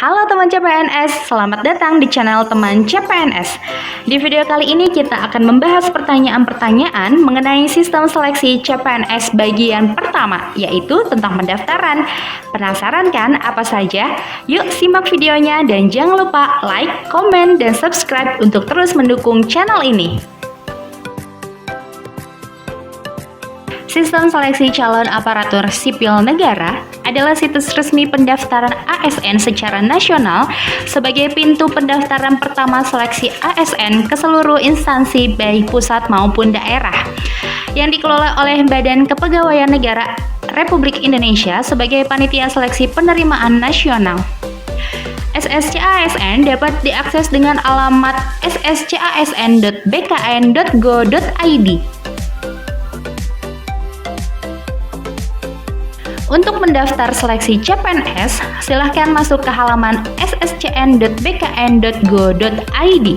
Halo teman CPNS, selamat datang di channel teman CPNS. Di video kali ini kita akan membahas pertanyaan-pertanyaan mengenai sistem seleksi CPNS bagian pertama, yaitu tentang pendaftaran. Penasaran kan apa saja? Yuk simak videonya dan jangan lupa like, komen, dan subscribe untuk terus mendukung channel ini. Sistem seleksi calon aparatur sipil negara adalah situs resmi pendaftaran ASN secara nasional sebagai pintu pendaftaran pertama seleksi ASN ke seluruh instansi baik pusat maupun daerah yang dikelola oleh Badan Kepegawaian Negara Republik Indonesia sebagai panitia seleksi penerimaan nasional. SSCASN dapat diakses dengan alamat sscasn.bkn.go.id. Untuk mendaftar seleksi CPNS, silahkan masuk ke halaman sscn.bkn.go.id.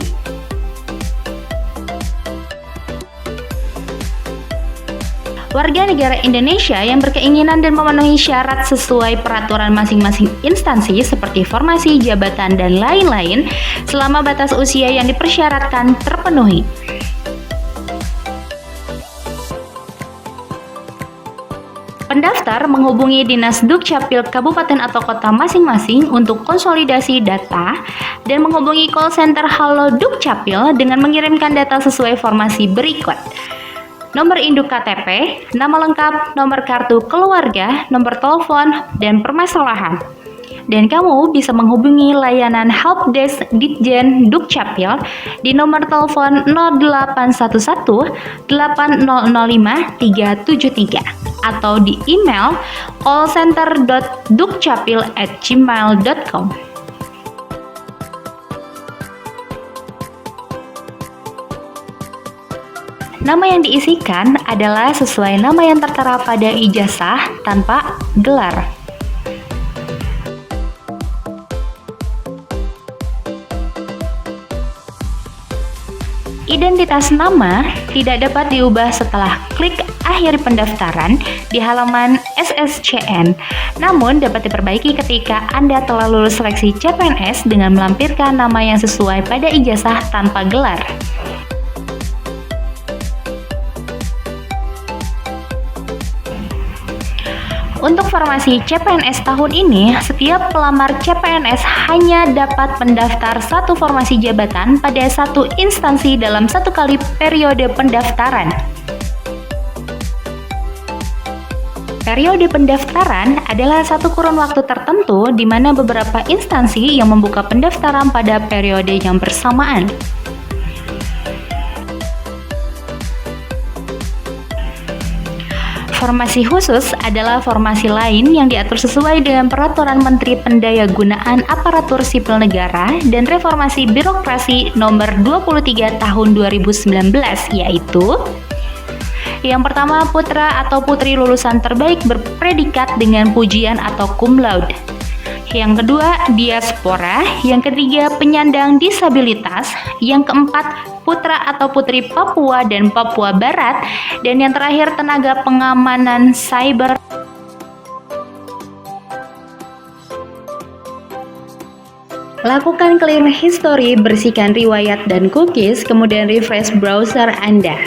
Warga negara Indonesia yang berkeinginan dan memenuhi syarat sesuai peraturan masing-masing instansi seperti formasi, jabatan, dan lain-lain selama batas usia yang dipersyaratkan terpenuhi. Pendaftar menghubungi Dinas Dukcapil Kabupaten atau Kota masing-masing untuk konsolidasi data dan menghubungi call center Halo Dukcapil dengan mengirimkan data sesuai formasi berikut: nomor induk KTP, nama lengkap, nomor kartu keluarga, nomor telepon, dan permasalahan. Dan kamu bisa menghubungi layanan Helpdesk Ditjen Dukcapil di nomor telepon 0811 8005 373 atau di email callcenter.dukcapil@gmail.com. Nama yang diisikan adalah sesuai nama yang tertera pada ijazah tanpa gelar. Identitas nama tidak dapat diubah setelah klik akhir pendaftaran di halaman SSCN, namun dapat diperbaiki ketika Anda telah lulus seleksi CPNS dengan melampirkan nama yang sesuai pada ijazah tanpa gelar. Untuk formasi CPNS tahun ini, setiap pelamar CPNS hanya dapat mendaftar satu formasi jabatan pada satu instansi dalam satu kali periode pendaftaran. Periode pendaftaran adalah satu kurun waktu tertentu di mana beberapa instansi yang membuka pendaftaran pada periode yang bersamaan. Formasi khusus adalah formasi lain yang diatur sesuai dengan Peraturan Menteri Pendayagunaan Aparatur Sipil Negara dan Reformasi Birokrasi Nomor 23 Tahun 2019, yaitu: yang pertama, putra atau putri lulusan terbaik berpredikat dengan pujian atau cum laude. Yang kedua, diaspora. Yang ketiga, penyandang disabilitas. Yang keempat, putra atau putri Papua dan Papua Barat. Dan yang terakhir, tenaga pengamanan cyber. Lakukan clear history, bersihkan riwayat dan cookies, kemudian refresh browser Anda.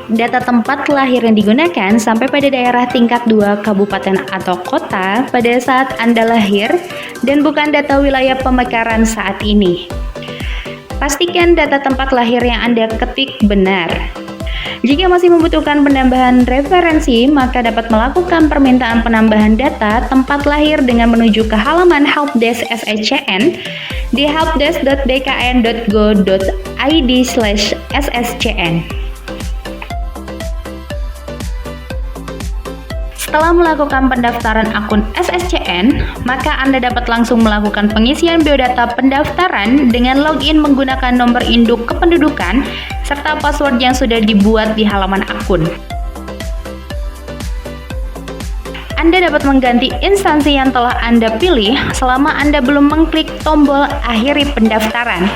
Data tempat lahir yang digunakan sampai pada daerah tingkat 2 kabupaten atau kota pada saat Anda lahir dan bukan data wilayah pemekaran saat ini. Pastikan data tempat lahir yang Anda ketik benar. Jika masih membutuhkan penambahan referensi, maka dapat melakukan permintaan penambahan data tempat lahir dengan menuju ke halaman Helpdesk SSCN di helpdesk.bkn.go.id/sscn. Setelah melakukan pendaftaran akun SSCN, maka Anda dapat langsung melakukan pengisian biodata pendaftaran dengan login menggunakan nomor induk kependudukan serta password yang sudah dibuat di halaman akun. Anda dapat mengganti instansi yang telah Anda pilih selama Anda belum mengklik tombol akhiri pendaftaran.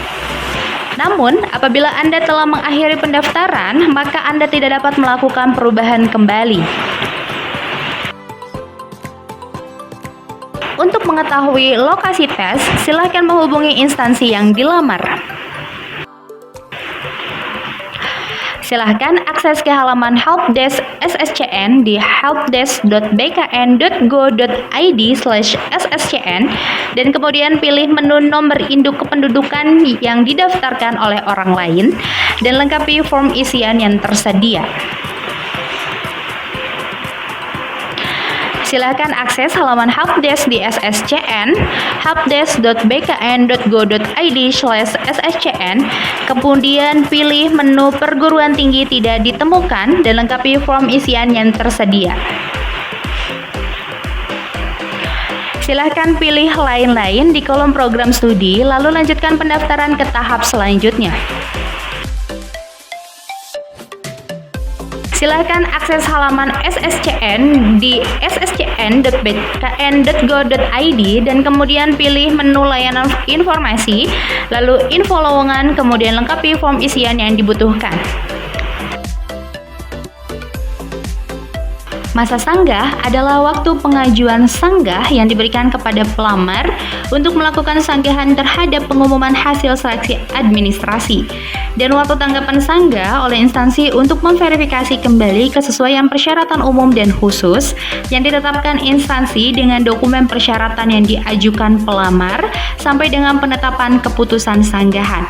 Namun, apabila Anda telah mengakhiri pendaftaran, maka Anda tidak dapat melakukan perubahan kembali. untuk mengetahui lokasi tes, silakan menghubungi instansi yang dilamar. Silahkan akses ke halaman helpdesk SSCN di helpdesk.bkn.go.id/sscn dan kemudian pilih menu nomor induk kependudukan yang didaftarkan oleh orang lain dan lengkapi form isian yang tersedia. Silakan akses halaman helpdesk di SSCN, helpdesk.bkn.go.id/sscn, kemudian pilih menu perguruan tinggi tidak ditemukan dan lengkapi form isian yang tersedia. Silahkan pilih lain-lain di kolom program studi, lalu lanjutkan pendaftaran ke tahap selanjutnya. Silakan akses halaman SSCN di sscn.bkn.go.id dan kemudian pilih menu layanan informasi, lalu info lowongan, kemudian lengkapi form isian yang dibutuhkan. Masa sanggah adalah waktu pengajuan sanggah yang diberikan kepada pelamar untuk melakukan sanggahan terhadap pengumuman hasil seleksi administrasi dan waktu tanggapan sanggah oleh instansi untuk memverifikasi kembali kesesuaian persyaratan umum dan khusus yang ditetapkan instansi dengan dokumen persyaratan yang diajukan pelamar sampai dengan penetapan keputusan sanggahan.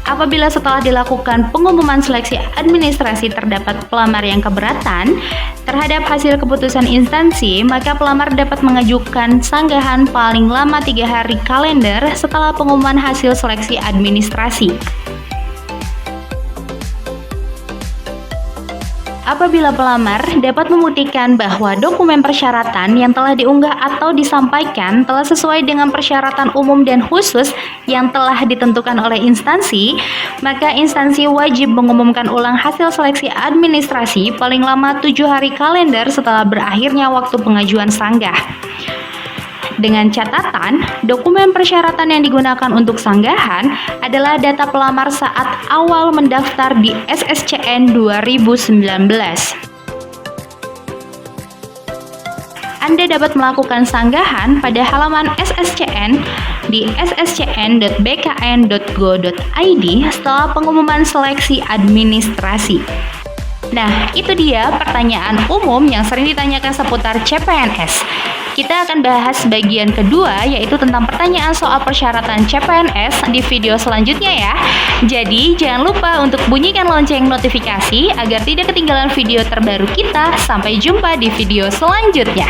Apabila setelah dilakukan pengumuman seleksi administrasi terdapat pelamar yang keberatan terhadap hasil keputusan instansi, maka pelamar dapat mengajukan sanggahan paling lama 3 hari kalender setelah pengumuman hasil seleksi administrasi. Apabila pelamar dapat membuktikan bahwa dokumen persyaratan yang telah diunggah atau disampaikan telah sesuai dengan persyaratan umum dan khusus yang telah ditentukan oleh instansi, maka instansi wajib mengumumkan ulang hasil seleksi administrasi paling lama 7 hari kalender setelah berakhirnya waktu pengajuan sanggah. Dengan catatan, dokumen persyaratan yang digunakan untuk sanggahan adalah data pelamar saat awal mendaftar di SSCN 2019. Anda dapat melakukan sanggahan pada halaman SSCN di sscn.bkn.go.id setelah pengumuman seleksi administrasi. Nah, itu dia pertanyaan umum yang sering ditanyakan seputar CPNS. Kita akan bahas bagian kedua, yaitu tentang pertanyaan soal persyaratan CPNS di video selanjutnya ya. Jadi, jangan lupa untuk bunyikan lonceng notifikasi agar tidak ketinggalan video terbaru kita. Sampai jumpa di video selanjutnya.